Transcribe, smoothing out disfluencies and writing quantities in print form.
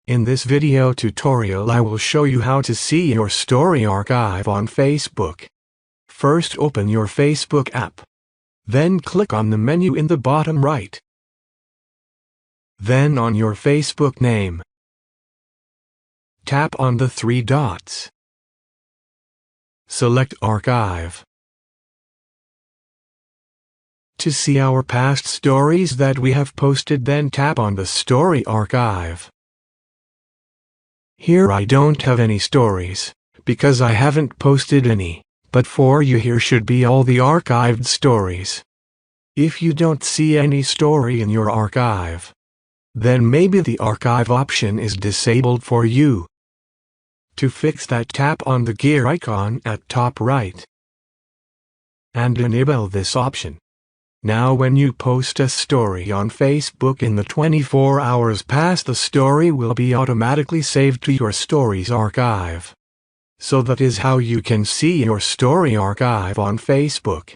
In this video tutorial I will show you how to see your story archive on Facebook. First open your Facebook app. Then click on the menu in the bottom right. Then on your Facebook name, tap on the three dots. Select Archive. To see our past stories that we have posted, then tap on the Story Archive. Here I don't have any stories, because I haven't posted any, but for you here should be all the archived stories. If you don't see any story in your archive, then maybe the archive option is disabled for you. To fix that, tap on the gear icon at top right and enable this option. Now when you post a story on Facebook in the 24 hours past, the story will be automatically saved to your stories archive. So that is how you can see your story archive on Facebook.